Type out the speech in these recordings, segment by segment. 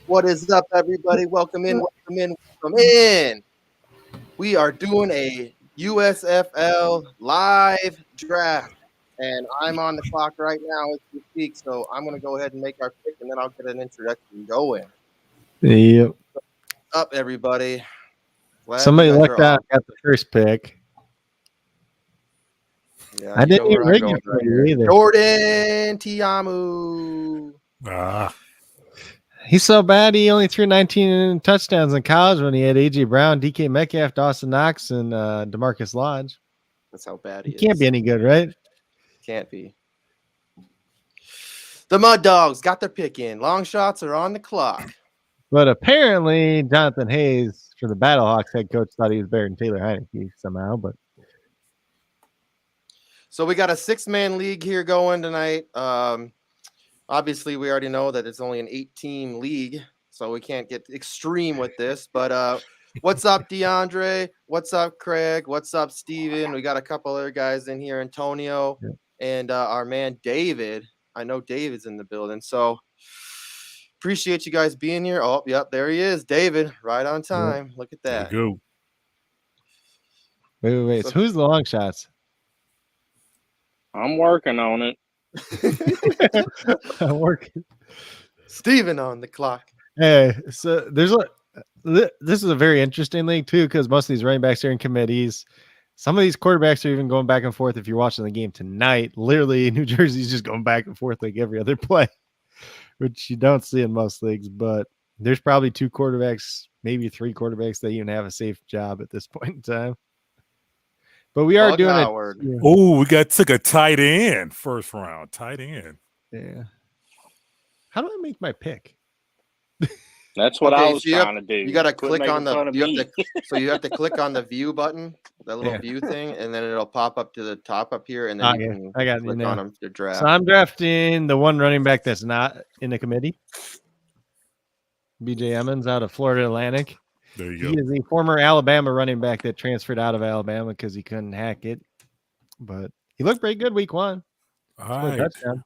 What is up, everybody? Welcome in, welcome in, welcome in. We are doing a USFL live draft, and I'm on the clock right now as we speak, so I'm going to go ahead and make our pick, and then I'll get an introduction going. Yep. Up, everybody. Glad Somebody you guys lucked are out, on. got the first pick. Yeah, I you know didn't even where I'm rig going it for right you here. either. Jordan Tiamu. He's so bad he only threw 19 touchdowns in college when he had A.J. Brown, DK Metcalf, Dawson Knox, and DeMarcus Lodge. That's how bad He he can't is. be any good, right? Can't be. The Mud Dogs got their pick in. Long shots are on the clock. But apparently, Jonathan Hayes, for the Battlehawks head coach, thought he was better than Taylor Heineke somehow. But so we got a 6-man league here going tonight. Obviously, we already know that it's only an 8-team league, so we can't get extreme with this. But what's up, DeAndre? What's up, Craig? What's up, Steven? We got a couple other guys in here, Antonio, and our man David. I know David's in the building, so appreciate you guys being here. Oh, yep, there he is, David, right on time. Look at that. There you go. Wait. So who's the long shots? I'm working on it. I'm working. Steven on the clock. Hey, so this is a very interesting league too, because most of these running backs are in committees. Some of these quarterbacks are even going back and forth. If you're watching the game tonight, literally New Jersey's just going back and forth like every other play, which you don't see in most leagues. But there's probably 2 quarterbacks, maybe 3 quarterbacks that even have a safe job at this point in time. But we are doing Howard. it. Oh, we took a tight end first round. Tight end. Yeah. How do I make my pick? That's what I was trying to do. You got to click on the. You have to click on the view button, that little view thing, and then it'll pop up to the top up here, and then you can click on them to draft. So I'm drafting the one running back that's not in the committee. BJ Emmons out of Florida Atlantic. There you go. He is a former Alabama running back that transferred out of Alabama because he couldn't hack it. But he looked pretty good week 1. All right. Touchdown.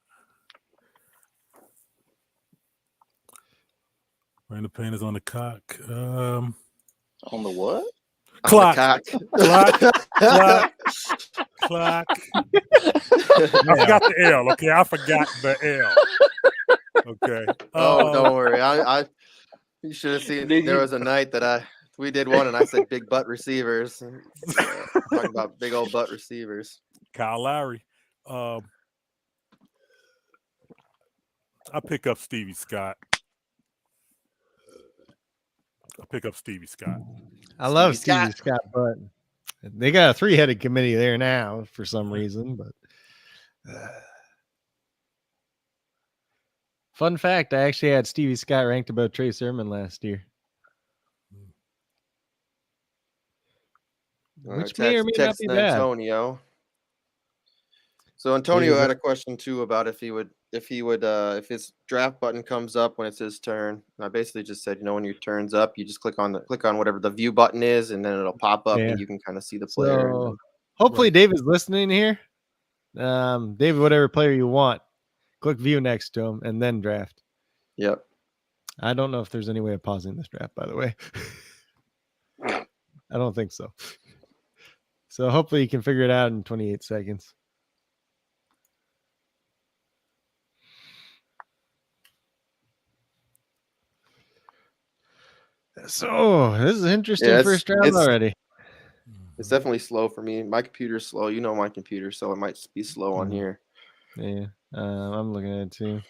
Randall Payne is on the cock. On the what? Clock. On the Clock. I forgot the L. Okay, I forgot the L. Okay. Oh, don't worry. You should have seen. There was a night that we did one, and I said big butt receivers. Talking about big old butt receivers. Kyle Lowry. I pick up Stevie Scott. I love Stevie Scott, but they got a 3-headed committee there now for some reason. But fun fact, I actually had Stevie Scott ranked above Trey Sermon last year. Which may or may not be bad. Antonio. So Antonio had a question too about if his draft button comes up when it's his turn. And I basically just said, when your turn's up, you just click on whatever the view button is, and then it'll pop up and you can kind of see the player. So, hopefully David's listening here. David, whatever player you want, click view next to him and then draft. Yep. I don't know if there's any way of pausing this draft, by the way. I don't think so. So hopefully you can figure it out in 28 seconds. So this is interesting first round already. It's definitely slow for me. My computer's slow. You know my computer, so it might be slow on here. Yeah, I'm looking at it too.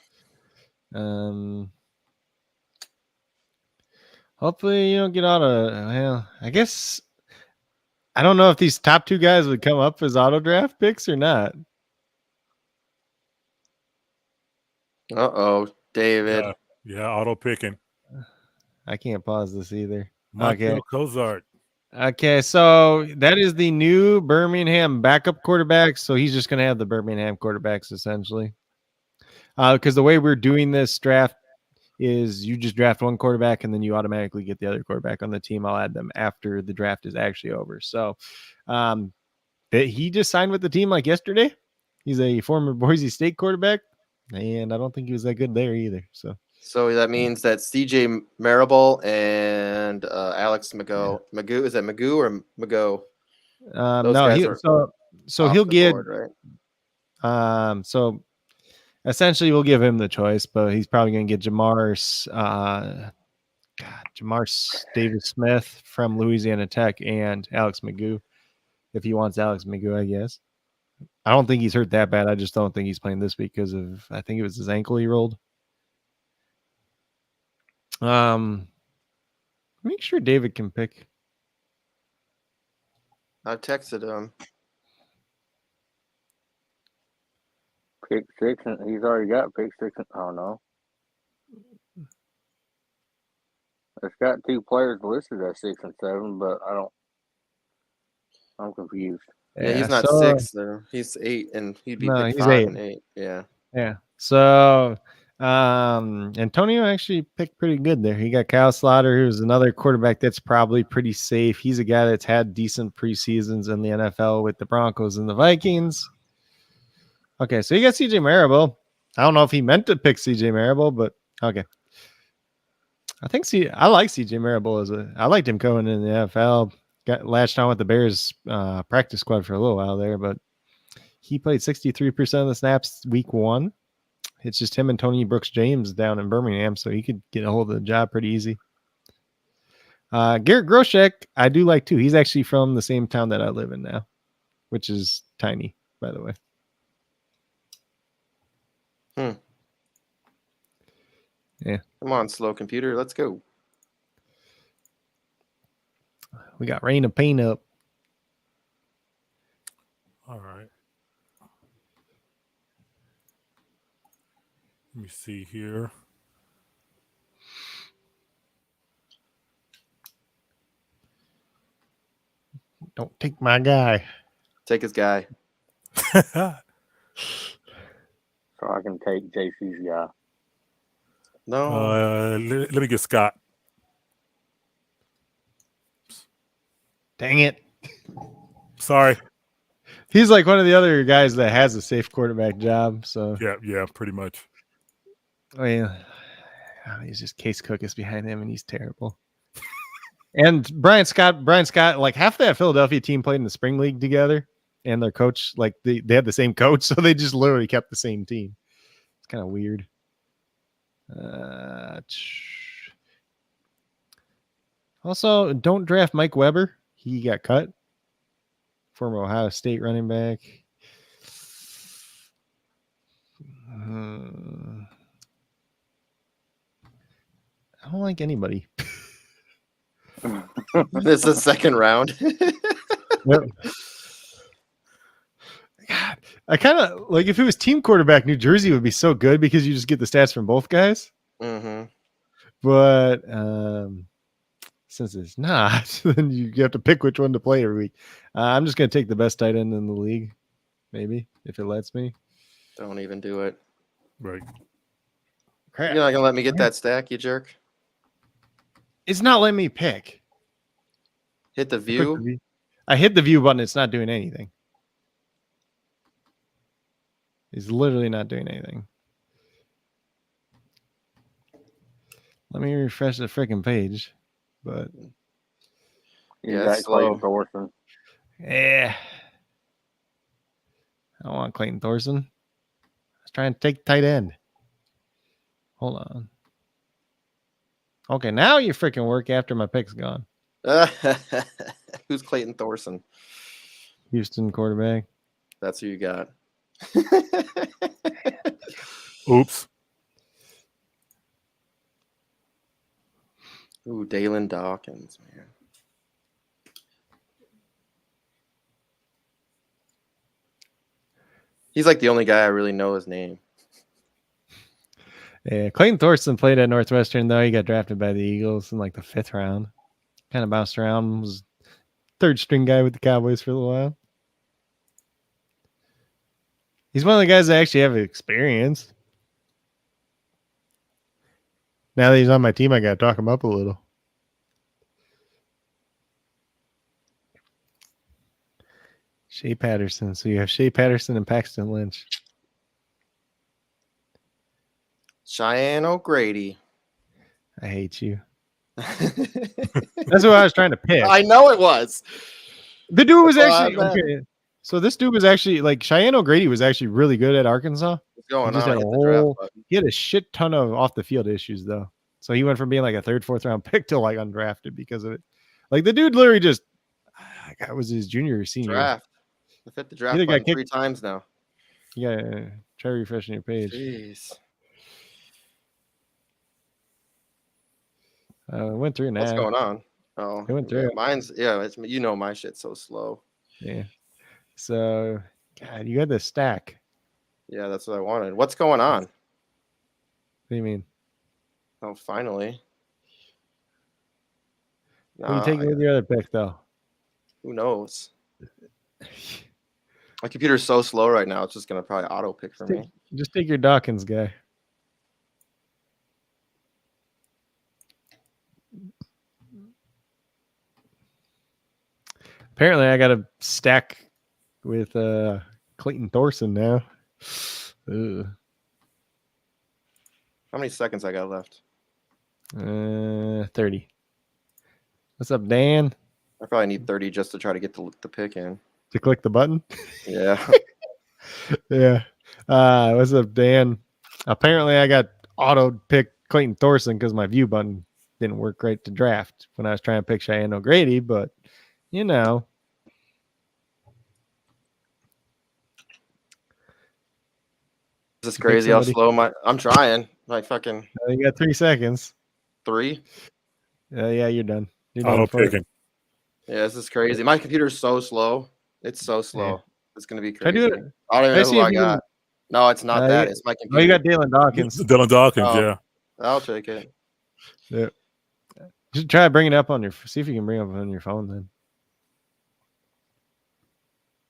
Hopefully you don't get well, I guess I don't know if these top 2 guys would come up as auto draft picks or not. David. Yeah, auto picking. I can't pause this either. Michael Cozart. Okay, so that is the new Birmingham backup quarterback. So he's just going to have the Birmingham quarterbacks essentially. Because the way we're doing this draft is you just draft one quarterback and then you automatically get the other quarterback on the team. I'll add them after the draft is actually over. So he just signed with the team like yesterday. He's a former Boise State quarterback, and I don't think he was that good there either. So So that means that CJ Marable and Alex Magoo. Magoo, is that Magoo or Mago? Those No, guys are so off he'll the get board, right? so essentially we'll give him the choice, but he's probably going to get Jamar Davis Smith from Louisiana Tech and Alex Magoo if he wants Alex Magoo, I guess. I don't think he's hurt that bad. I just don't think he's playing this week because of, I think it was his ankle he rolled. Make sure David can pick. I texted him. Pick 6, and he's already got pick 6. Oh no, it's got 2 players listed at 6 and 7, but I'm confused. Yeah, he's not 6 there. He's 8, and he'd be pick 5 8. and 8. Yeah. Yeah. So Antonio actually picked pretty good there. He got Kyle Slaughter, who's another quarterback that's probably pretty safe. He's a guy that's had decent preseasons in the NFL with the Broncos and the Vikings. Okay, so you got CJ Marable. I don't know if he meant to pick CJ Marable, but okay. I like CJ Marable I liked him going in the NFL. Got latched on with the Bears practice squad for a little while there, but he played 63% of the snaps week 1. It's just him and Tony Brooks James down in Birmingham, so he could get a hold of the job pretty easy. Garrett Groshek, I do like too. He's actually from the same town that I live in now, which is tiny, by the way. Yeah. Come on, slow computer. Let's go. We got Rain of Pain up. All right. Let me see here. Don't take my guy. Take his guy. So I can take JC's guy. No. Let me get Scott. Dang it. Sorry. He's like one of the other guys that has a safe quarterback job. So Yeah, pretty much. I mean, he's just Case Cook is behind him, and he's terrible. And Brian Scott, like half that Philadelphia team played in the spring league together, and their coach, like they had the same coach, so they just literally kept the same team. It's kind of weird. Also, don't draft Mike Weber. He got cut. Former Ohio State running back. I don't like anybody. This is the second round. Yep. God, I kind of like if it was team quarterback, New Jersey would be so good because you just get the stats from both guys. Mm-hmm. But since it's not, then you have to pick which one to play every week. I'm just going to take the best tight end in the league, maybe, if it lets me. Don't even do it. Right. Crap. You're not going to let me get that stack, you jerk? It's not letting me pick. Hit the view. I hit the view button. It's not doing anything. It's literally not doing anything. Let me refresh the freaking page. But Yeah, that's Clayton slow. Thorson. Yeah. I don't want Clayton Thorson. I was trying to take tight end. Hold on. Okay, now you freaking work after my pick's gone. Who's Clayton Thorson? Houston quarterback. That's who you got. Oops. Ooh, Dalen Dawkins, man. He's like the only guy I really know his name. Yeah, Clayton Thorson played at Northwestern, though. He got drafted by the Eagles in like the 5th round. Kind of bounced around. Was third string guy with the Cowboys for a little while. He's one of the guys that actually have experience. Now that he's on my team, I got to talk him up a little. Shea Patterson. So you have Shea Patterson and Paxton Lynch. Cheyenne O'Grady. I hate you. I That's what I was trying to pick. know it was. The dude was That's why actually I'm mad. okay. So this dude was actually like Cheyenne O'Grady was actually really good at Arkansas. What's going He just on? had I a hit the draft whole. button. He had a shit ton of off the field issues though. So he went from being like a third, fourth round pick to like undrafted because of it. Like the dude literally just. That was his junior or senior. Draft. I've hit the draft Either got button kicked- 3 times now. Yeah, try refreshing your page. Jeez. Went through now. What's going on? Oh, It went yeah, through. mine's it's my shit's so slow. Yeah. So, God, you got this stack. Yeah, that's what I wanted. What's going on? What do you mean? Oh, finally. What are you taking with your other pick, though? Who knows? My computer's so slow right now. It's just gonna probably auto pick for me. Just take your Dawkins guy. Apparently, I got a stack with Clayton Thorson now. Ugh. How many seconds I got left? 30. What's up, Dan? I probably need 30 just to try to get the pick in. To click the button? Yeah. Yeah. What's up, Dan? Apparently, I got auto pick Clayton Thorson because my view button didn't work right to draft when I was trying to pick Cheyenne O'Grady, but you know. This is crazy how somebody- slow I'm trying. Like fucking You got 3 seconds. 3. Yeah, you're done. You're done Auto for it. picking. Yeah, this is crazy. My computer's so slow. It's so slow. Yeah. It's gonna be Try crazy. doing I don't Try even see know who if I you got. No, it's not that. It's my Oh, computer. you got Dalen Dawkins. Dylan Dawkins, Oh. yeah. I'll take it. Yeah. Just try to bring it up on your. See if you can bring it up on your phone then.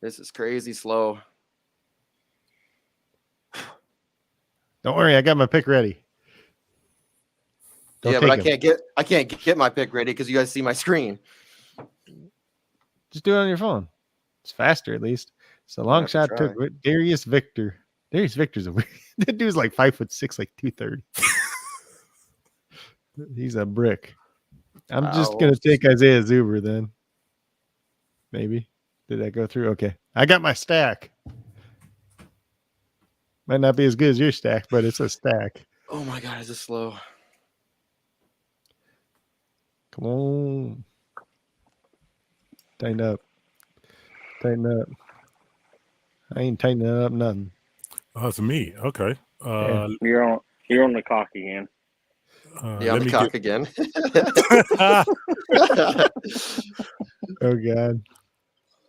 This is crazy slow. Don't worry, I got my pick ready. Don't Yeah, but I take him. can't get my pick ready because you guys see my screen. Just do it on your phone. It's faster at least. So long have to shot try. took Darius Victor. Darius Victor's a weird. That dude's like 5'6", like 230. He's a brick. I'm just gonna take Isaiah Zuber then. Maybe. Did that go through? Okay. I got my stack. Might not be as good as your stack, but it's a stack. Oh my god, is this slow? Come on. Tighten up. Tighten up. I ain't tightening up nothing. Oh, it's me. Okay. You're on the clock again. Yeah, I'm the cock again. Oh God.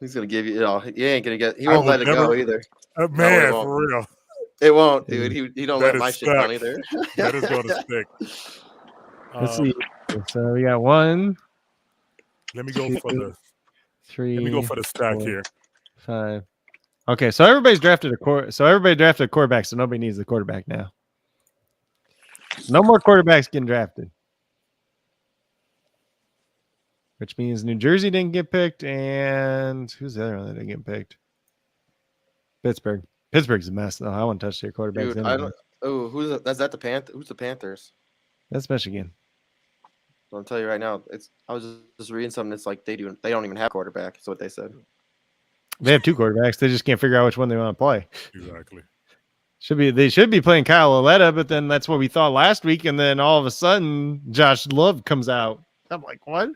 He's gonna give you. He ain't gonna get. He won't let it go either. Man, won't. for real. It won't, dude. He don't That let my is shit down stuck. either. That is going to stick. Let's see. So we got 1, Let me go for the 3. Let me go for the stack 4, here. 5. Okay, so everybody's drafted everybody drafted a quarterback, so nobody needs the quarterback now. No more quarterbacks getting drafted. Which means New Jersey didn't get picked, and who's the other one that didn't get picked? Pittsburgh. Pittsburgh's a mess, though. I won't touch their quarterbacks. Dude, Anyway. I don't. Oh, is that the Panther? Who's the Panthers? That's Michigan. I'll tell you right now. I was just reading something. It's like they don't even have a quarterback. That's what they said. They have 2 quarterbacks. They just can't figure out which one they want to play. Exactly. They should be playing Kyle Aletta, but then that's what we thought last week, and then all of a sudden Josh Love comes out. I'm like, what?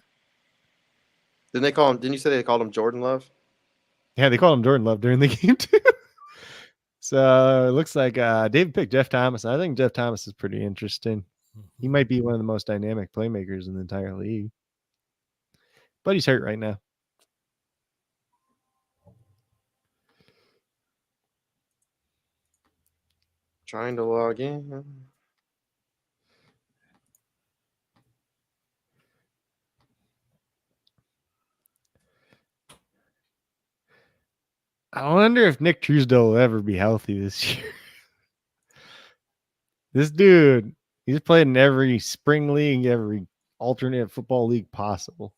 Didn't they call him? Didn't you say they called him Jordan Love? Yeah, they called him Jordan Love during the game too. So it looks like David picked Jeff Thomas. I think Jeff Thomas is pretty interesting. He might be one of the most dynamic playmakers in the entire league. But he's hurt right now. Trying to log in. I wonder if Nick Truesdale will ever be healthy this year. This dude, he's played in every spring league, every alternate football league possible.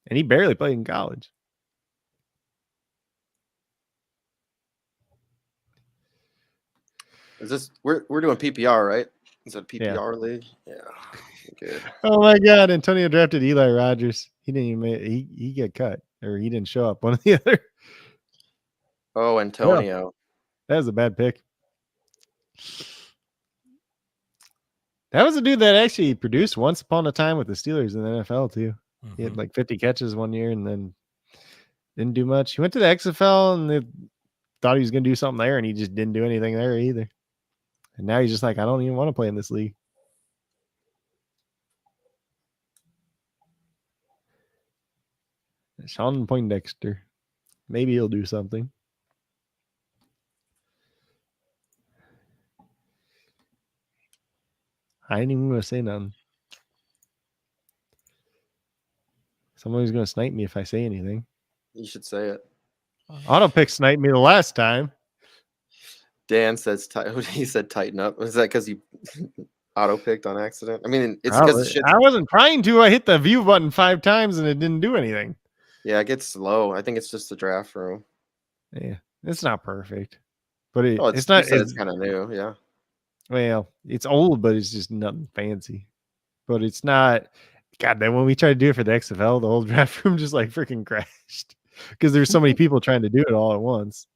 And he barely played in college. Is this we're doing PPR, right? Is it Yeah. PPR league? Yeah. Good. Oh my God, Antonio drafted Eli Rogers. He didn't even he get cut or he didn't show up. One or the other. Oh, Antonio. That was a bad pick. That was a dude that actually produced once upon a time with the Steelers in the NFL too. He had like 50 catches one year and then didn't do much. He went to the XFL and they thought he was going to do something there and he just didn't do anything there either. And now he's just like, I don't even want to play in this league. Sean Poindexter. Maybe he'll do something. I ain't even going to say nothing. Somebody's going to snipe me if I say anything. You should say it. Auto pick sniped me the last time. Dan says he said tighten up. Is that because you auto picked on accident? I mean, it's because shit. I wasn't trying to. I hit the view button 5 times and it didn't do anything. Yeah, it gets slow. I think it's just the draft room. Yeah, it's not perfect, but it's not. It's kind of new. Yeah. Well, it's old, but it's just nothing fancy. But it's not. God, then when we tried to do it for the XFL, the whole draft room just like freaking crashed because there's so many people trying to do it all at once.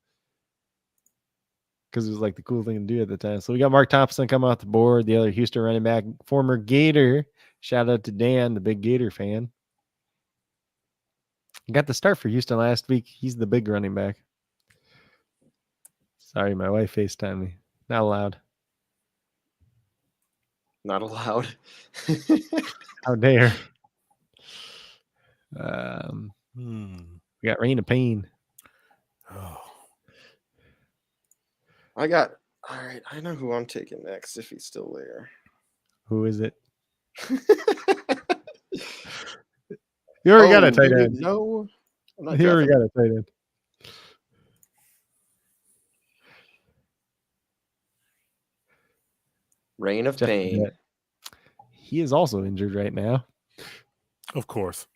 Because it was like the cool thing to do at the time. So we got Mark Thompson coming off the board, the other Houston running back, former Gator. Shout out to Dan, the big Gator fan. Got the start for Houston last week. He's the big running back. Sorry, my wife FaceTimed me. Not allowed. Not allowed. How dare. We got Reign of Pain. Oh. All right. I know who I'm taking next if he's still there. Who is it? You already got a tight end. No. You already got a tight end. Reign of Pain. He is also injured right now. Of course.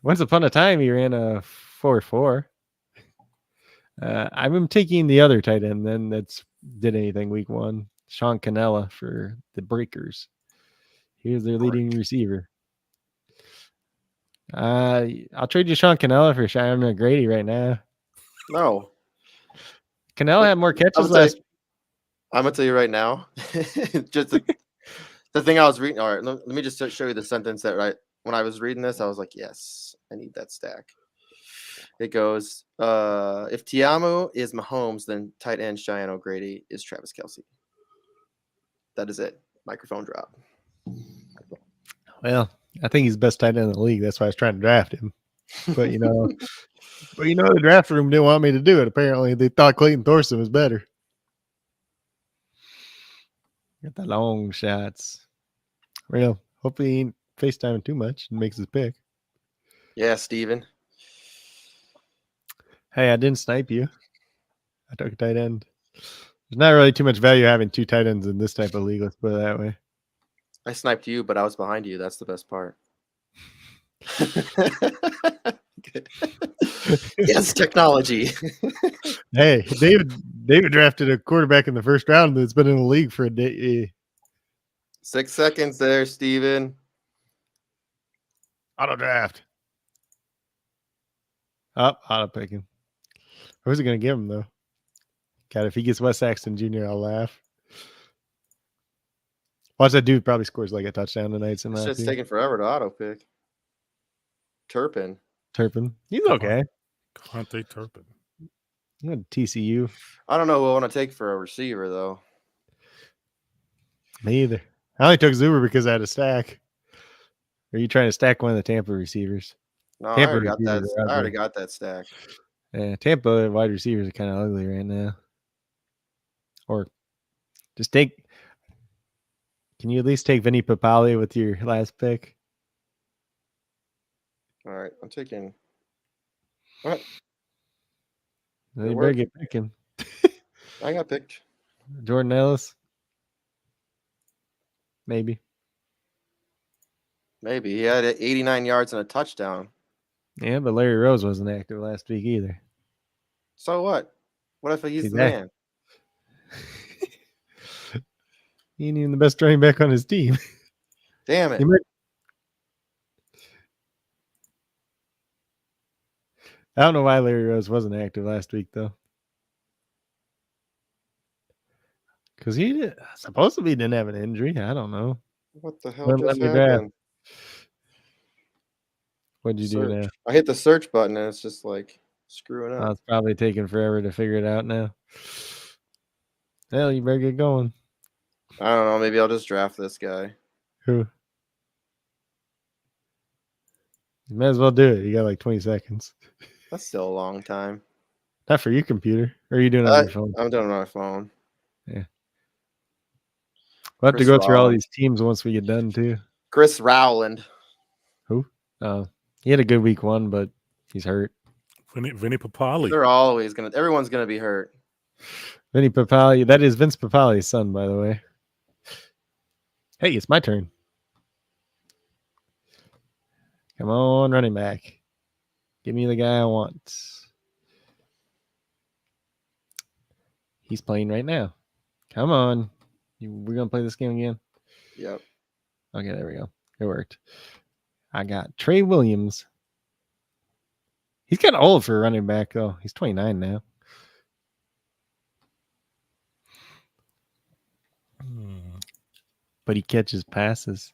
Once upon a time, he ran a 4.4. I'm taking the other tight end then that's did anything week 1. Sean Cannella for the Breakers. He is their leading receiver. I'll trade you Sean Cannella for Cheyenne McGrady right now. No. Cannella had more catches last. I'm going to tell you right now. Just the thing I was reading. All right, let me just show you the sentence that when I was reading this, I was like, yes, I need that stack. It goes, if Tiamu is Mahomes, then tight end Cheyenne O'Grady is Travis Kelce. That is it. Microphone drop. Well, I think he's the best tight end in the league. That's why I was trying to draft him. But the draft room didn't want me to do it. Apparently, they thought Clayton Thorson was better. Got the long shots. Well, hopefully he ain't FaceTiming too much and makes his pick. Yeah, Steven. Hey, I didn't snipe you. I took a tight end. There's not really too much value having 2 tight ends in this type of league. Let's put it that way. I sniped you, but I was behind you. That's the best part. Yes, technology. Hey, David drafted a quarterback in the first round that's been in the league for a day. 6 seconds there, Steven. Auto draft. Auto picking. Who's it going to give him, though? God, if he gets Wes Saxton Jr., I'll laugh. Watch that dude probably scores like a touchdown tonight. It's just taking forever to auto pick. Turpin. He's okay. Conte Turpin. TCU. I don't know who I want to take for a receiver, though. Me either. I only took Zuber because I had a stack. Are you trying to stack one of the Tampa receivers? No, Tampa I already got that stack. Yeah, Tampa wide receivers are kind of ugly right now. Or just take. Can you at least take Vinny Papali with your last pick? All right, I'm taking. What? You better get picking. I got picked. Jordan Ellis. Maybe. He had 89 yards and a touchdown. Yeah, but Larry Rose wasn't active last week either. So what? What if I use the man? He ain't even the best running back on his team. Damn it. I don't know why Larry Rose wasn't active last week, though. Because he supposedly didn't have an injury. I don't know. What the hell Wouldn't just let me draft. happened? What'd you do Search. now? I hit the search button and it's just like screwing Oh, up. it's probably taking forever to figure it out now. Well, you better get going. I don't know. Maybe I'll just draft this guy. Who? You might as well do it. You got like 20 seconds. That's still a long time. Not for your computer. Or are you doing it on your phone? I'm doing it on my phone. Yeah. We'll have to Chris go through all Rowland. these teams once we get done, too. Chris Rowland. Who? He had a good week 1, but he's hurt. Vinny Papali. They're always gonna. Everyone's gonna be hurt. Vinny Papali. That is Vince Papali's son, by the way. Hey, it's my turn. Come on, running back. Give me the guy I want. He's playing right now. Come on. We're going to play this game again? Yep. Okay, there we go. It worked. I got Trey Williams. He's kind of old for a running back, though. He's 29 now. But he catches passes.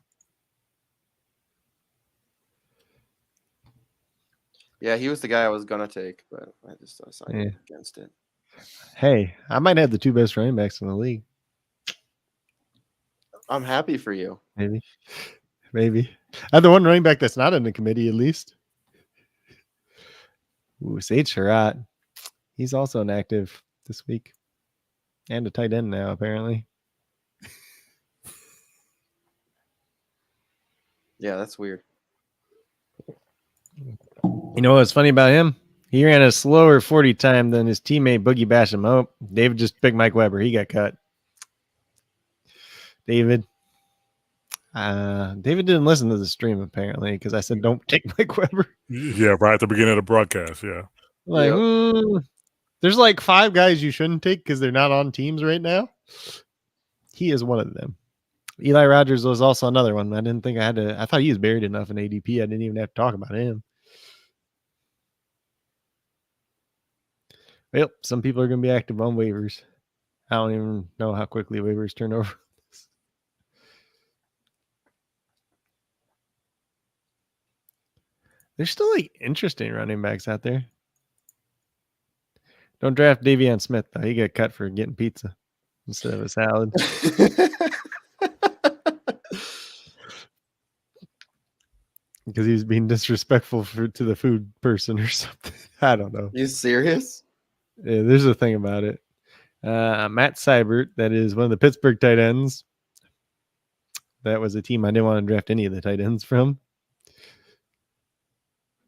Yeah, he was the guy I was gonna take, but I just decided against it. Hey, I might have the 2 best running backs in the league. I'm happy for you. Maybe. I have the one running back that's not in the committee, at least. Ooh, Sage Surratt. He's also inactive this week. And a tight end now, apparently. Yeah, that's weird. You know what's funny about him? He ran a slower 40 time than his teammate Boogie Basham. Oh, David just picked Mike Weber. He got cut. David didn't listen to the stream, apparently, because I said don't take Mike Weber. Yeah, right at the beginning of the broadcast, yeah. Like, there's like 5 guys you shouldn't take because they're not on teams right now. He is one of them. Eli Rogers was also another one. I didn't think I had to. I thought he was buried enough in ADP. I didn't even have to talk about him. Well, some people are going to be active on waivers. I don't even know how quickly waivers turn over. There's still like interesting running backs out there. Don't draft Davion Smith, though. He got cut for getting pizza instead of a salad. Because he was being disrespectful to the food person or something. I don't know. You serious? Yeah, there's a thing about it. Matt Seibert, that is one of the Pittsburgh tight ends. That was a team I didn't want to draft any of the tight ends from.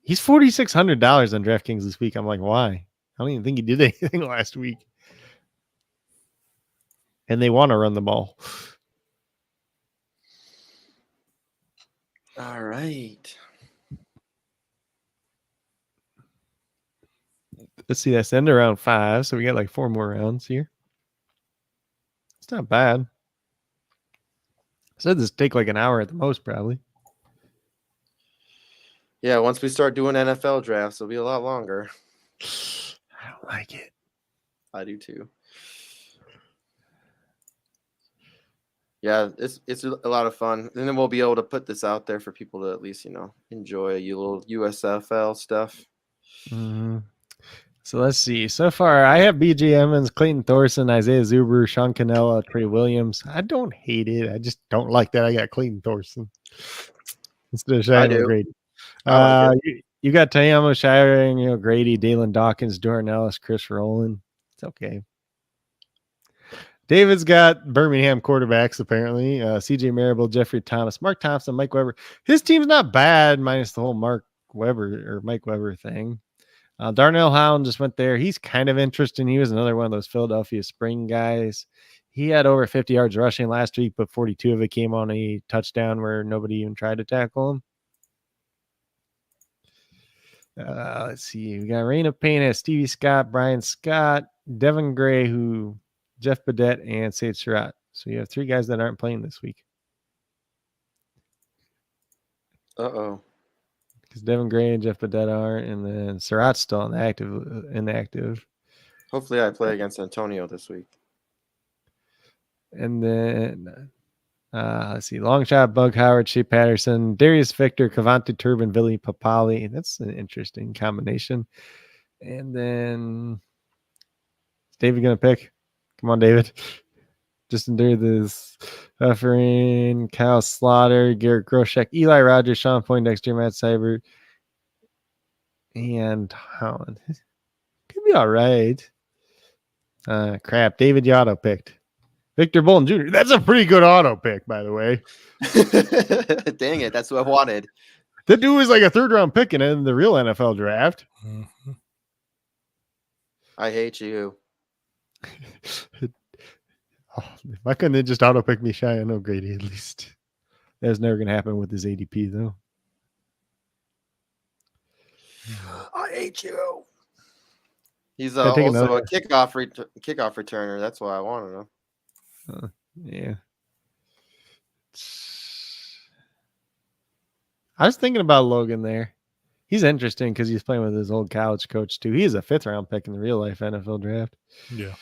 He's $4,600 on DraftKings this week. I'm like, why? I don't even think he did anything last week. And they want to run the ball. All right. Let's see. That's end around 5. So we got like 4 more rounds here. It's not bad. I said this take like an hour at the most, probably. Yeah, once we start doing NFL drafts, it'll be a lot longer. I don't like it. I do too. Yeah, it's a lot of fun. And then we'll be able to put this out there for people to at least, enjoy a little USFL stuff. Mm-hmm. So let's see. So far, I have B.J. Emmons, Clayton Thorson, Isaiah Zuber, Sean Cannella, Trey Williams. I don't hate it. I just don't like that I got Clayton Thorson instead of Cheyenne O'Grady. You got Tayamo Shire, Grady, Dalen Dawkins, Jordan Ellis, Chris Rowland. It's okay. David's got Birmingham quarterbacks, apparently. C.J. Marable, Jeffrey Thomas, Mark Thompson, Mike Weber. His team's not bad, minus the whole Mike Weber thing. Darnell Howland just went there. He's kind of interesting. He was another one of those Philadelphia spring guys. He had over 50 yards rushing last week, but 42 of it came on a touchdown where nobody even tried to tackle him. Let's see. We got Raina Payne as Stevie Scott, Brian Scott, Devin Gray, Jeff Badette, and Sage Surratt. So you have 3 guys that aren't playing this week. Uh-oh. Because Devin Gray and Jeff Badetta aren't, and then Surratt's still inactive. Hopefully I play against Antonio this week. And then let's see, Longshot, Bug Howard, Shea Patterson, Darius Victor, Cavante Turbin, Billy Papali. That's an interesting combination. And then is David gonna pick? Come on, David. Just endure this. Buffering, Kyle Slaughter, Garrett Groshek, Eli Rogers, Sean Poindexter, Matt Seibert, and Holland. Could be all right. Crap. David Yotto picked. Victor Bolton Jr. That's a pretty good auto pick, by the way. Dang it. That's what I wanted. That dude was like a 3rd-round pick in the real NFL draft. Mhm. I hate you. Why couldn't they just auto pick me shy? I know Grady at least. That's never going to happen with his ADP, though. I hate you. He's Gotta take also another- a kickoff returner. That's why I wanted him. Yeah. I was thinking about Logan there. He's interesting because he's playing with his old college coach, too. He is a 5th-round pick in the real life NFL draft. Yeah.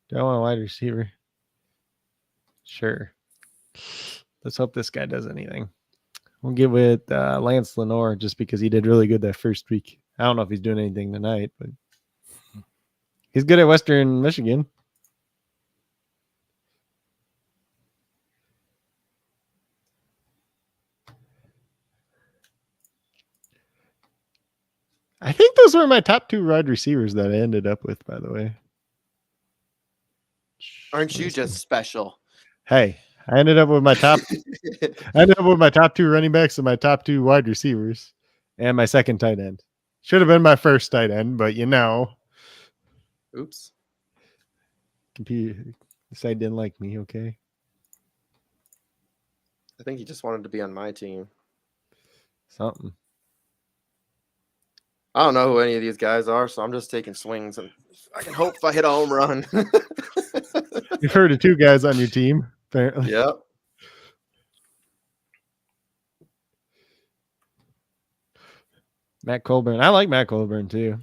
Do I want a wide receiver? Sure. Let's hope this guy does anything. We'll get with Lance Lenore just because he did really good that first week. I don't know if he's doing anything tonight, but he's good at Western Michigan. I think those were my top 2 wide receivers that I ended up with, by the way. Aren't you just special? Hey, I ended up with my top 2 running backs and my top 2 wide receivers and my 2nd tight end. Should have been my 1st tight end, but Oops. computer side didn't like me, okay? I think he just wanted to be on my team. Something. I don't know who any of these guys are, so I'm just taking swings and I can hope if I hit a home run. You've heard of 2 guys on your team, apparently. Yep. Matt Colburn. I like Matt Colburn too.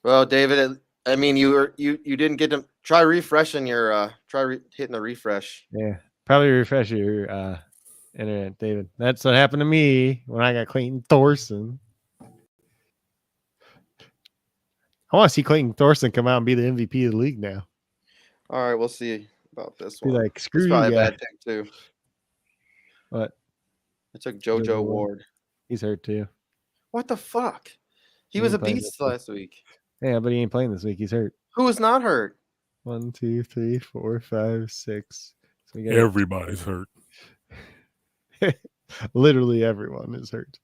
Well, David, I mean, you didn't get to try refreshing your hitting the refresh. Yeah. Probably refresh your internet, David. That's what happened to me when I got Clayton Thorson. I want to see Clayton Thorson come out and be the MVP of the league now. All right, we'll see about this Be one. like, screw It's you, probably a guy. bad pick too. What? I took JoJo Ward. He's hurt too. What the fuck? He He was a ain't playing beast this week. last week. Yeah, but he ain't playing this week. He's hurt. Who was not hurt? 1, 2, 3, 4, 5, 6. So we got Everybody's hurt. literally everyone is hurt.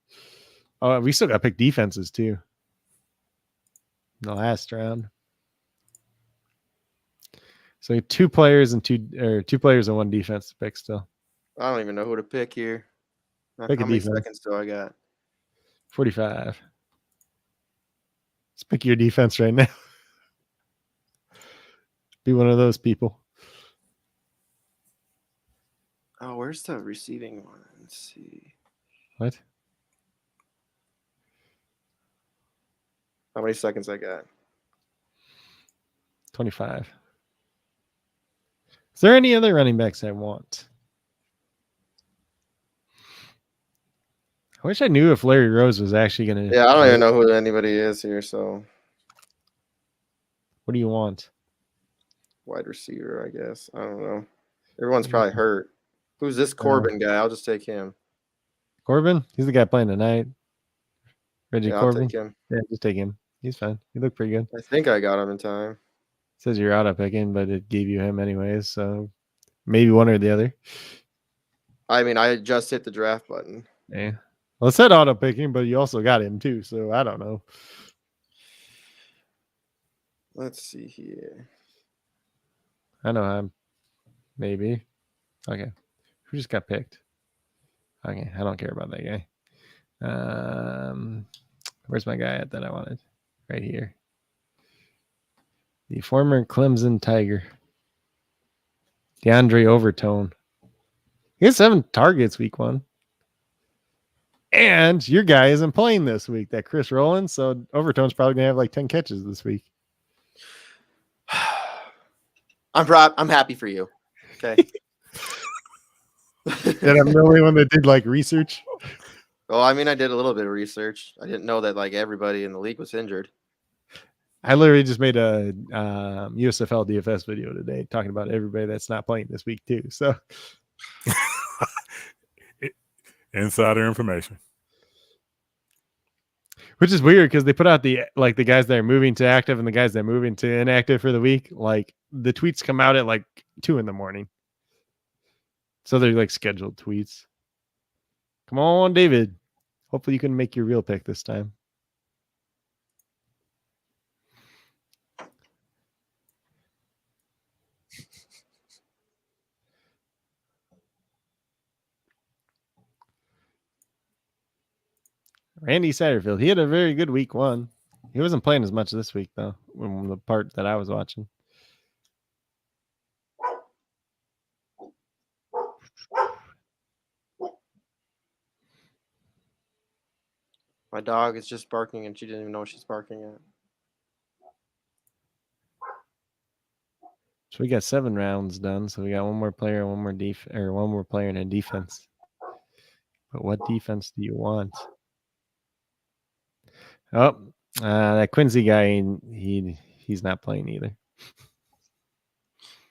Oh, we still got to pick defenses too. In the last round. So 2 players and 2 players and 1 defense to pick still. I don't even know who to pick here. Pick a How many defense. seconds do I got? 45. Let's pick your defense right now. Be one of those people. Oh, where's the receiving one? Let's see. What? How many seconds I got? 25. Is there any other running backs I want? I wish I knew if Larry Rose was actually going to. Yeah, I don't even know who anybody is here. So What do you want? wide receiver, I guess. I don't know. Everyone's probably hurt. Who's this Corbin guy? I'll just take him. Corbin? He's the guy playing tonight. Reggie Yeah, I'll Corbin? take him. Yeah, just take him. He's fine. He looked pretty good. I think I got him in time. Says you're auto picking, but it gave you him anyways. So maybe one or the other. I mean, I just hit the draft button. Yeah. Well, it said auto picking, but you also got him too. So I don't know. Let's see here. I know I'm maybe. Okay. Who just got picked? Okay. I don't care about that guy. Where's my guy at that I wanted? Right here. The former Clemson Tiger. DeAndre Overtone. He had 7 targets week 1. And your guy isn't playing this week, that Chris Rowland. So Overtone's probably going to have like 10 catches this week. I'm happy for you. Okay. And I'm the only one that did like research. Well, I mean, I did a little bit of research. I didn't know that like everybody in the league was injured. I literally just made a USFL DFS video today talking about everybody that's not playing this week too. So Insider information. which is weird because they put out the guys that are moving to active and the guys that are moving to inactive for the week. Like the tweets come out at like 2 a.m. So they're like scheduled tweets. Come on, David. Hopefully you can make your real pick this time. Randy Satterfield. He had a very good week 1. He wasn't playing as much this week though, from the part that I was watching. My dog is just barking and she didn't even know what she's barking at. So we got 7 rounds done. So we got one more player, one more player in a defense. But what defense do you want? Oh, that Quincy guy, he's not playing either.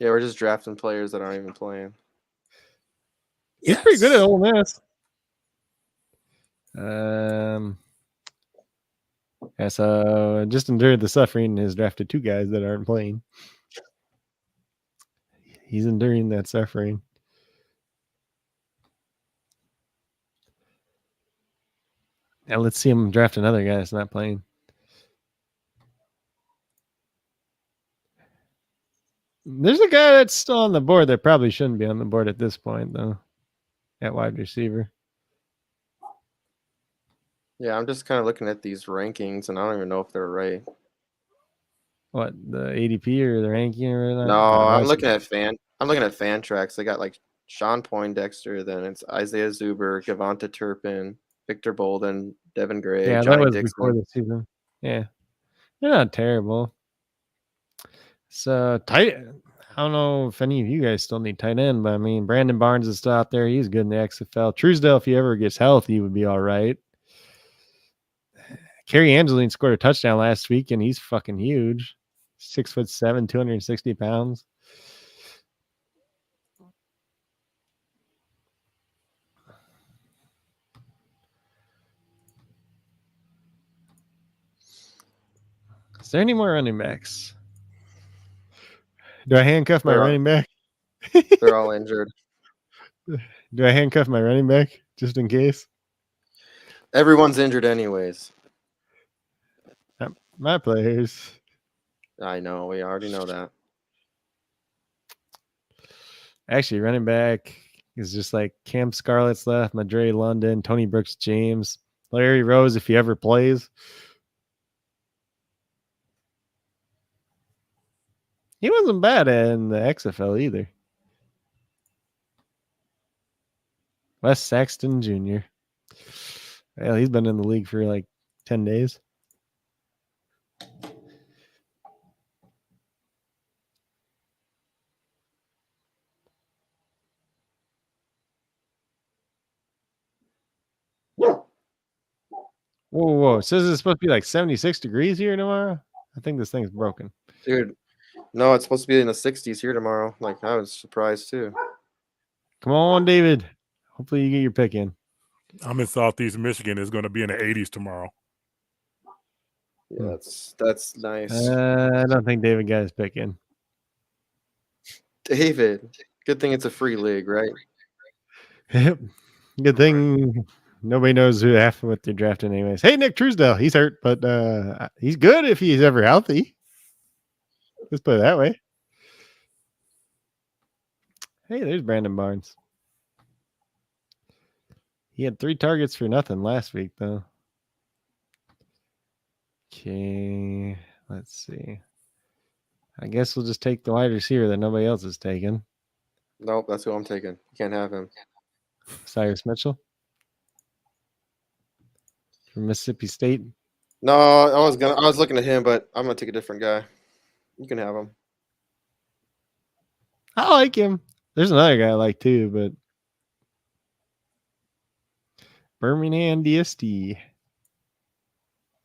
Yeah, we're just drafting players that aren't even playing. He's pretty good at Ole Miss. Yeah, so just endured the suffering and has drafted 2 guys that aren't playing. He's enduring that suffering. Now let's see him draft another guy that's not playing. There's a guy that's still on the board that probably shouldn't be on the board at this point, though, at wide receiver. Yeah, I'm just kind of looking at these rankings, and I don't even know if they're right. What, the ADP or the ranking or that? No, I'm looking at fan tracks. They got like Sean Poindexter, then it's Isaiah Zuber, Gavonta Turpin, Victor Bolden, Devin Gray, Yeah, Johnny that was Dixon. before the season. Yeah, they're not terrible. So tight. I don't know if any of you guys still need tight end, but I mean, Brandon Barnes is still out there. He's good in the XFL. Truesdale, if he ever gets healthy, would be all right. Kerry Angeline scored a touchdown last week, and he's fucking huge. 6'7", 260 pounds. Is there any more running backs? Do I handcuff my running back? They're all injured. Do I handcuff my running back just in case? Everyone's injured anyways. My players. I know. We already know that. Actually, running back is just like Cam Scarlett's left, Madre London, Tony Brooks James, Larry Rose if he ever plays. He wasn't bad in the XFL either. Wes Saxton Jr. Well, he's been in the league for like 10 days. Whoa. It says it's supposed to be like 76 degrees here tomorrow. I think this thing's broken. Dude, no, it's supposed to be in the 60s here tomorrow. Like, I was surprised too. Come on, David. Hopefully you get your pick in. I'm in Southeast Michigan. It's going to be in the 80s tomorrow. Yeah, that's nice. I don't think David got his pick in. David, good thing it's a free league, right? Good thing nobody knows who half of what they're drafting anyways. Hey, Nick Truesdale, he's hurt, but he's good if he's ever healthy. Let's put it that way. Hey, there's Brandon Barnes. He had 3 targets for nothing last week, though. Okay, let's see. I guess we'll just take the wide receiver that nobody else is taking. Nope, that's who I'm taking. You can't have him. Cyrus Mitchell from Mississippi State. No, I was looking at him, but I'm gonna take a different guy. You can have him. I like him. There's another guy I like too, but Birmingham DST.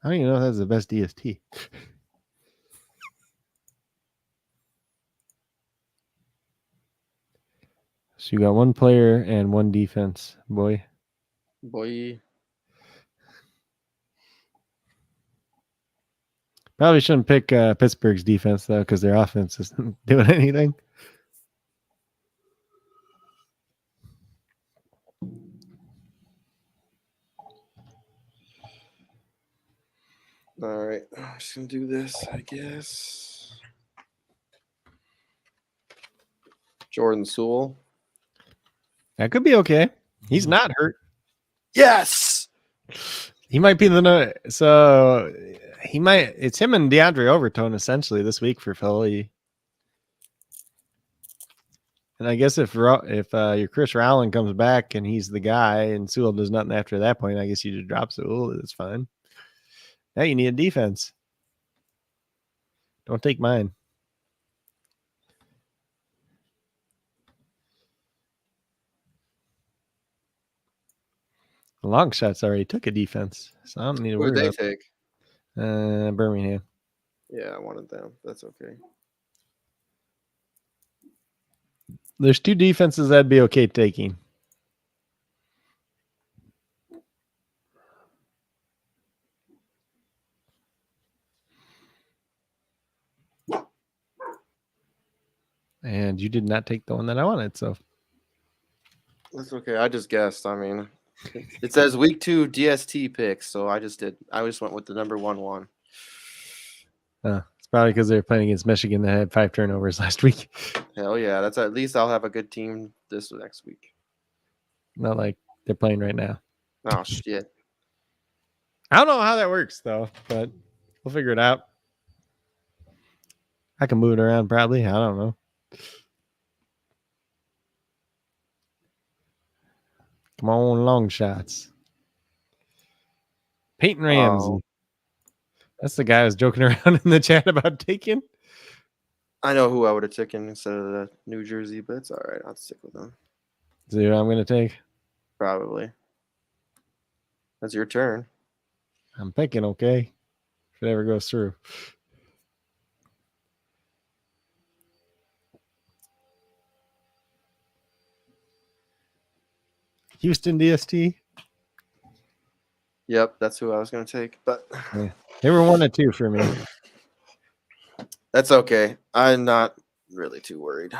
I don't even know if that's the best DST. So you got one player and one defense, boy. Boy. Probably shouldn't pick Pittsburgh's defense though, because their offense isn't doing anything. All right, I'm just gonna do this, I guess. Jordan Sewell. That could be okay. He's not hurt. Yes. He might be the so he might. It's him and DeAndre Overton essentially this week for Philly. And I guess if your Chris Rowland comes back and he's the guy and Sewell does nothing after that point, I guess you just drop Sewell. That's fine. Now you need a defense. Don't take mine. The long shots already took a defense, so I don't need to Who worry did they about take? Birmingham. Yeah, I wanted them. That's okay. There's two defenses that'd be okay taking. And you did not take the one that I wanted, so That's okay. I just guessed. I mean, it says week 2 DST picks, so I just went with the number 1. it's probably because they were playing against Michigan that had 5 turnovers last week. Hell yeah, that's at least I'll have a good team this next week. Not like they're playing right now. Oh shit. I don't know how that works though, but we'll figure it out. I can move it around probably. I don't know. Come on, long shots. Peyton Ramsey. Oh. That's the guy I was joking around in the chat about taking. I know who I would have taken instead of the New Jersey, but it's all right. I'll stick with them. Is who I'm going to take? Probably. That's your turn. I'm picking, okay? If it ever goes through. Houston DST. Yep, that's who I was going to take, but Yeah. They were 1-2 for me. that's okay. I'm not really too worried.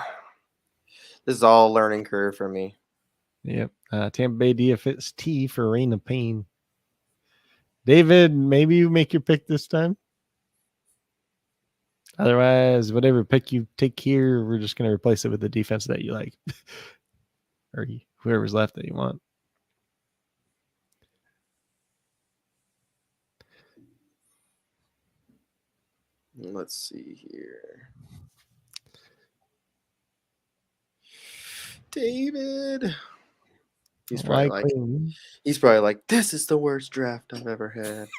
This is all a learning curve for me. Yep. Tampa Bay DFS for Reign of Pain. David, maybe you make your pick this time. Otherwise, whatever pick you take here, we're just going to replace it with the defense that you like. Or whoever's left that you want. Let's see here. David. He's probably like, this is the worst draft I've ever had.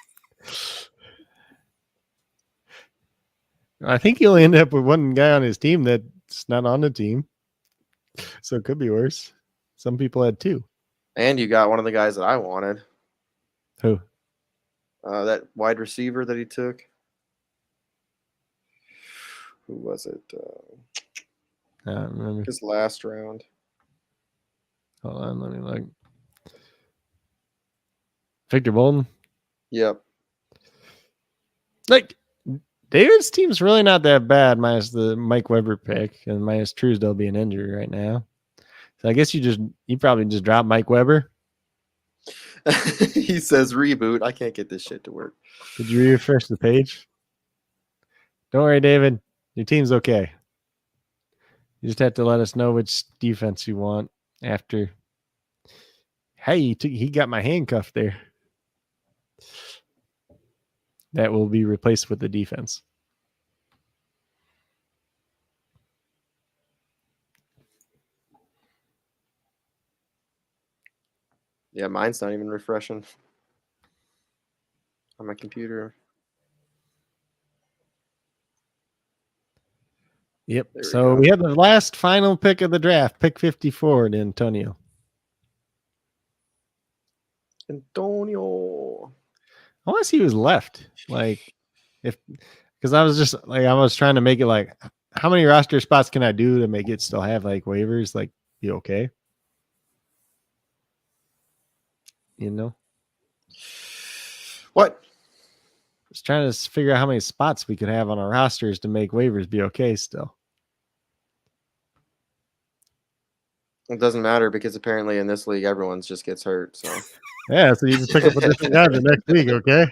I think he'll end up with one guy on his team that's not on the team. So it could be worse. Some people had 2. And you got one of the guys that I wanted. Who? That wide receiver that he took. Who was it? I don't remember. His last round. Hold on, let me look. Victor Bolden? Yep. Like, David's team's really not that bad, minus the Mike Weber pick and minus Truesdale being injured right now. So I guess you probably just drop Mike Weber. He says reboot. I can't get this shit to work. Did you refresh the page? Don't worry, David. Your team's okay. You just have to let us know which defense you want after. Hey, he got my handcuff there. That will be replaced with the defense. Yeah, mine's not even refreshing on my computer. Yep. There we So go. we have the last final pick of the draft, pick 54 to Antonio. Antonio. Unless he was left. Like, if because I was just like, I was trying to make it like, how many roster spots can I do to make it still have like waivers, like be okay? You know, What? just trying to figure out how many spots we could have on our rosters to make waivers be okay still. It doesn't matter because apparently in this league everyone just gets hurt. So Yeah, so you just pick up a different guy the next week, okay?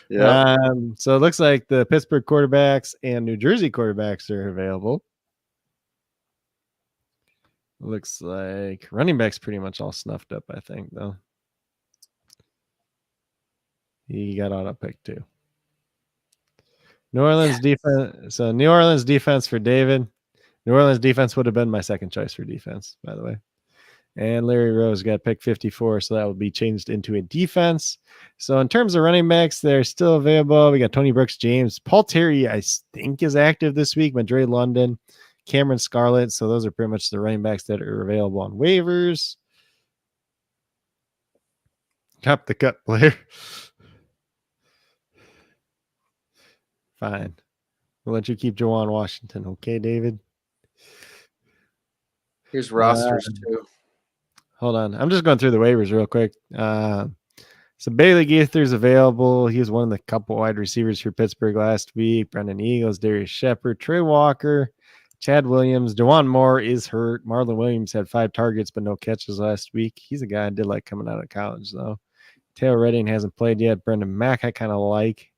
yeah. So it looks like the Pittsburgh quarterbacks and New Jersey quarterbacks are available. Looks like running backs pretty much all snuffed up, I think, though. He got auto pick too. New Orleans defense. So New Orleans defense for David. New Orleans defense would have been my second choice for defense, by the way. And Larry Rose got pick 54, so that will be changed into a defense. So in terms of running backs, they're still available. We got Tony Brooks, James, Paul Terry, I think is active this week. Madre London, Cameron Scarlett. So those are pretty much the running backs that are available on waivers. Top the cut player. Fine. We'll let you keep Jawan Washington. Okay, David? Here's rosters too. Hold on. I'm just going through the waivers real quick. So Bailey Gaither's available. He was one of the couple wide receivers for Pittsburgh last week. Brendan Eagles, Darius Shepard, Trey Walker, Chad Williams. DeJuan Moore is hurt. Marlon Williams had 5 targets but no catches last week. He's a guy I did like coming out of college, though. Taylor Redding hasn't played yet. Brendan Mack I kind of like.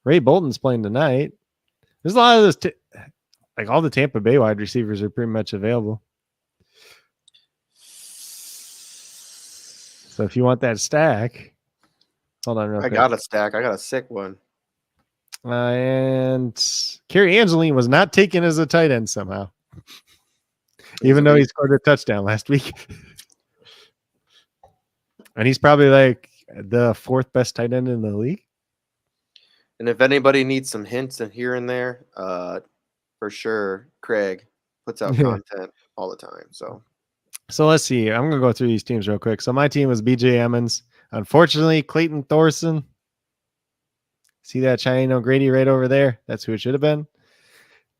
Ray Bolton's playing tonight. There's a lot of those, like all the Tampa Bay wide receivers are pretty much available. So if you want that stack, hold on real quick. I got a stack. I got a sick one. And Kerry Angeline was not taken as a tight end somehow, even though he scored a touchdown last week. And he's probably like the 4th best tight end in the league. And if anybody needs some hints in here and there, for sure, Craig puts out content all the time. So let's see. I'm going to go through these teams real quick. So my team was BJ Emmons. Unfortunately, Clayton Thorson. See that Cheyenne O'Grady right over there? That's who it should have been.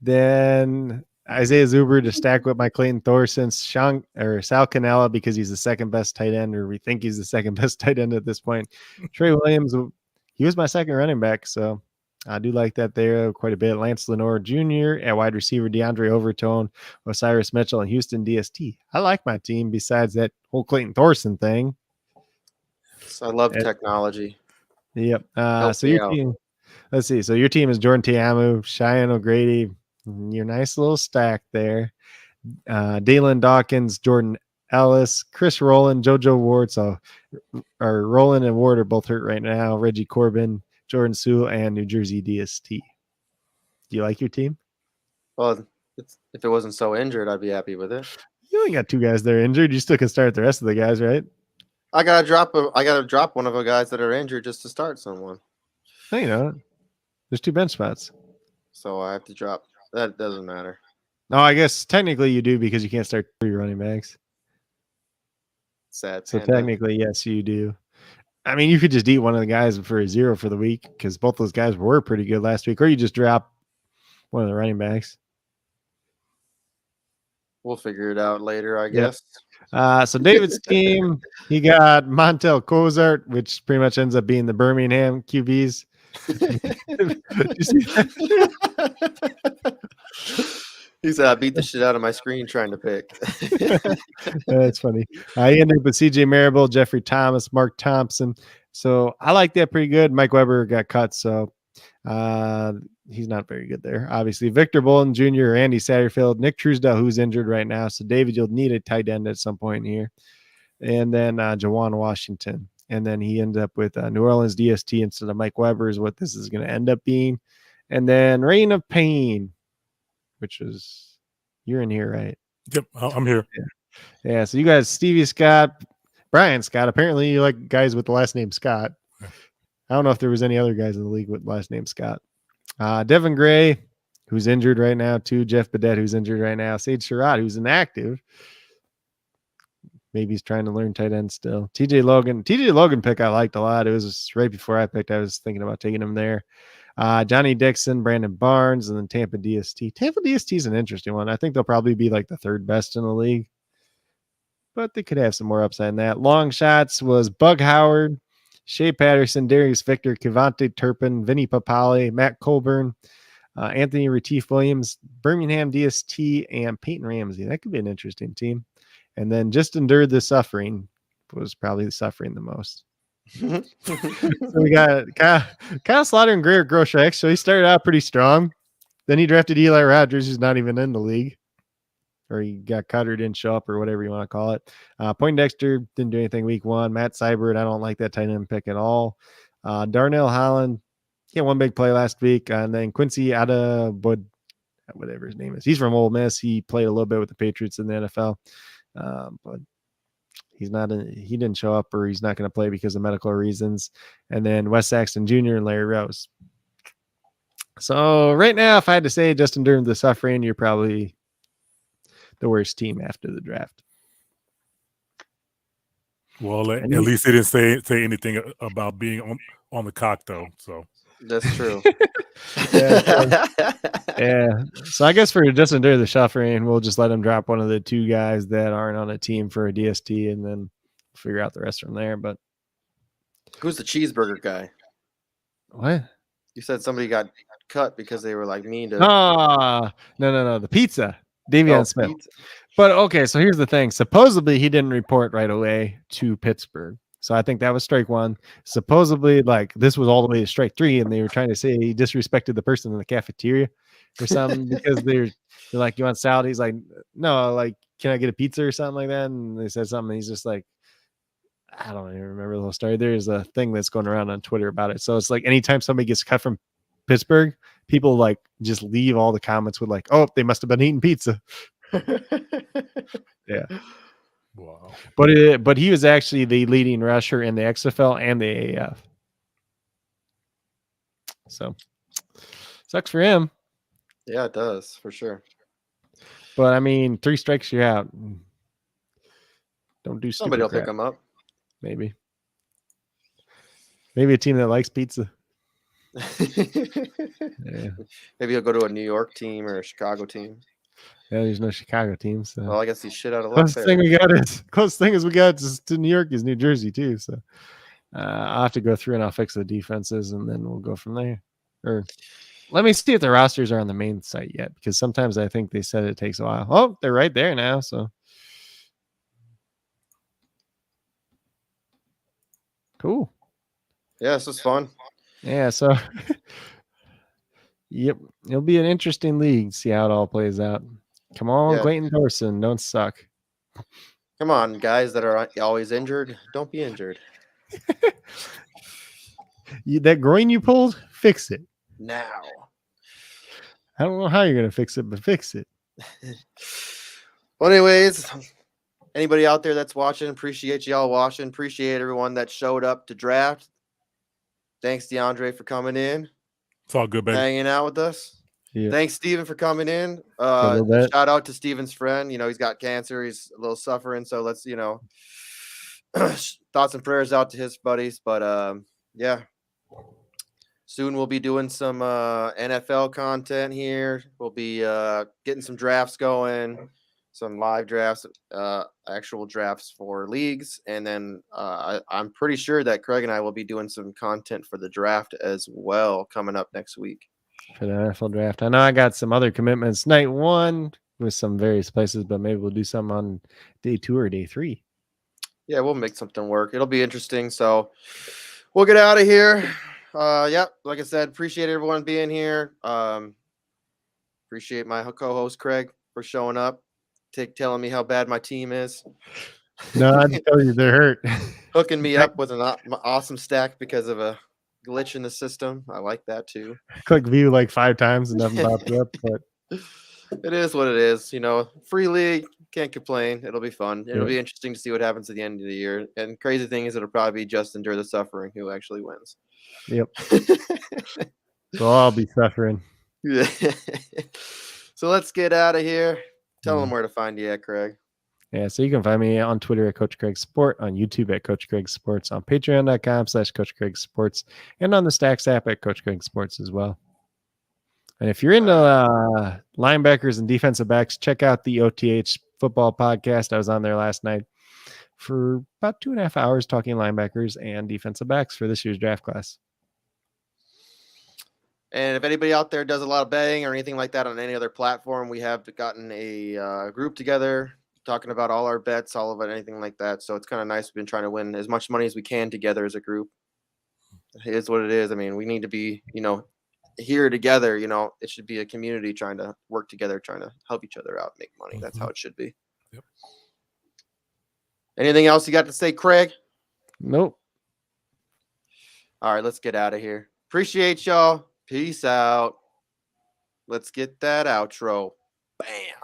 Then Isaiah Zuber to stack with my Clayton Thorson, Sal Cannella because he's the 2nd best tight end, or we think he's the 2nd best tight end at this point. Trey Williams, he was my 2nd running back, so I do like that there quite a bit. Lance Lenore Jr. at wide receiver, DeAndre Overtone, Osiris Mitchell, and Houston DST. I like my team besides that whole Clayton Thorson thing. I love technology. Yep. So your team, let's see. So your team is Jordan Tiamu, Cheyenne O'Grady, your nice little stack there. Dalen Dawkins, Jordan Ellis, Chris Rowland, JoJo Ward. So Rowland and Ward are both hurt right now. Reggie Corbin, Jordan Sewell, and New Jersey DST. Do you like your team? Well, if it wasn't so injured, I'd be happy with it. You only got 2 guys that are injured. You still can start the rest of the guys, right? I gotta drop one of the guys that are injured just to start someone. No, you know, there's 2 bench spots. So I have to drop. That doesn't matter. No, I guess technically you do because you can't start 3 running backs. Sad. So technically, yes, you do. I mean, you could just eat one of the guys for a 0 for the week because both those guys were pretty good last week, or you just drop one of the running backs. We'll figure it out later, I guess. So David's team, he got Montel Cozart, which pretty much ends up being the Birmingham QBs. You see that? He said I beat the shit out of my screen trying to pick. That's funny. I ended up with CJ Marable, Jeffrey Thomas, Mark Thompson. So I like that pretty good. Mike Weber got cut, so he's not very good there. Obviously, Victor Bolden Jr., Andy Satterfield, Nick Truesdell, who's injured right now. So David, you'll need a tight end at some point here. And then Jawan Washington. And then he ended up with New Orleans DST instead of Mike Weber is what this is going to end up being. And then Reign of Pain, which is, you're in here, right? Yep, I'm here. Yeah. Yeah, so you guys, Stevie Scott, Brian Scott. Apparently, you like guys with the last name Scott. I don't know if there was any other guys in the league with last name Scott. Devin Gray, who's injured right now, too. Jeff Badette, who's injured right now. Sage Sherrod, who's inactive. Maybe he's trying to learn tight end still. TJ Logan pick I liked a lot. It was right before I picked. I was thinking about taking him there. Johnny Dixon, Brandon Barnes, and then Tampa DST. Tampa DST is an interesting one. I think they'll probably be like the third best in the league, but they could have some more upside in that. Long shots was Bug Howard, Shea Patterson, Darius Victor, Kevontae Turpin, Vinny Papale, Matt Colburn, Anthony Retief Williams, Birmingham DST, and Peyton Ramsey. That could be an interesting team. And then just endured the suffering, was probably suffering the most. So we got Kyle Slaughter and Greer Groshek. So he started out pretty strong. Then he drafted Eli Rogers, who's not even in the league. Or he got cut or didn't show up or whatever you want to call it. Poindexter didn't do anything week 1. Matt Seibert, I don't like that tight end pick at all. Darnell Holland, he had one big play last week. And then Quincy Adabud, whatever his name is. He's from Ole Miss. He played a little bit with the Patriots in the NFL. But he didn't show up, or he's not going to play because of medical reasons. And then Wes Saxton Jr. and Larry Rose. So right now, if I had to say Justin Durham the suffering, you're probably the worst team after the draft. Well, at least they didn't say anything about being on the cock, though. So that's true. Yeah. So I guess for Justin Durham the suffering, we'll just let him drop one of the 2 guys that aren't on a team for a DST, and then figure out the rest from there. But who's the cheeseburger guy? What? You said somebody got cut because they were like mean to. No. The pizza. Davion Smith. Pizza. But okay, so here's the thing. Supposedly he didn't report right away to Pittsburgh. So I think that was strike 1. Supposedly, like, this was all the way to strike 3, and they were trying to say he disrespected the person in the cafeteria or something because they're like, "You want salad?" He's like, "No, like, can I get a pizza or something like that?" And they said something. And he's just like, I don't even remember the whole story. There's a thing that's going around on Twitter about it. So it's like anytime somebody gets cut from Pittsburgh, people like just leave all the comments with like, "Oh, they must have been eating pizza." Yeah. wow. But he was actually the leading rusher in the XFL and the AAF. So sucks for him. Yeah, it does for sure. But I mean, 3 strikes, you're out. Don't do stupid Somebody will crap. pick him up. Maybe a team that likes pizza. Yeah. Maybe he'll go to a New York team or a Chicago team. Yeah, there's no Chicago team. So Well, I guess he's shit out of luck closest there. thing we got to New York is New Jersey too. So I'll have to go through and I'll fix the defenses, and then we'll go from there. Or let me see if the rosters are on the main site yet, because sometimes I think they said it takes a while. Oh, they're right there now. So cool. Yeah, this is fun. Yeah. So yep, it'll be an interesting league. See how it all plays out. Come on, Yeah. Clayton Thorson, don't suck. Come on, guys that are always injured, don't be injured. That groin you pulled, fix it. Now. I don't know how you're gonna fix it, but fix it. Well, anyways, anybody out there that's watching, appreciate y'all watching. Appreciate everyone that showed up to draft. Thanks, DeAndre, for coming in, It's all good, baby. hanging out with us. Yeah. Thanks, Steven, for coming in. little bit. Shout out to Steven's friend. You know, he's got cancer. He's a little suffering. So let's, thoughts and prayers out to his buddies. But yeah, soon we'll be doing some NFL content here. We'll be getting some drafts going, some live drafts, actual drafts for leagues. And then I'm pretty sure that Craig and I will be doing some content for the draft as well coming up next week. For the NFL draft. I know I got some other commitments night 1 with some various places, but maybe we'll do some on day 2 or day 3. Yeah, we'll make something work. It'll be interesting. So we'll get out of here. Yeah, like I said, appreciate everyone being here. Appreciate my co-host Craig for showing up, telling me how bad my team is. No, I just tell you they're hurt. Hooking me up with an awesome stack because of a glitch in the system. I like that too. Click view like 5 times and nothing popped up, but it is what it is. Free league. Can't complain. It'll be fun. It'll Yeah. be interesting to see what happens at the end of the year. And crazy thing is, it'll probably be just Endure the Suffering who actually wins. Yep. So I'll be suffering. Yeah. So let's get out of here. Tell Mm. them where to find you at, Craig. Yeah, so you can find me on Twitter at Coach Craig Sport, on YouTube at Coach Craig Sports, on patreon.com/Coach Craig Sports, and on the Stacks app at Coach Craig Sports as well. And if you're into linebackers and defensive backs, check out the OTH football podcast. I was on there last night for about 2.5 hours talking linebackers and defensive backs for this year's draft class. And if anybody out there does a lot of betting or anything like that on any other platform, we have gotten a group together talking about all our bets, all of it, anything like that. So it's kind of nice. We've been trying to win as much money as we can together as a group. It is what it is. I mean, we need to be, here together. It should be a community trying to work together, trying to help each other out, make money. That's how it should be. Yep. Anything else you got to say, Craig? Nope. All right, let's get out of here. Appreciate y'all. Peace out. Let's get that outro. Bam.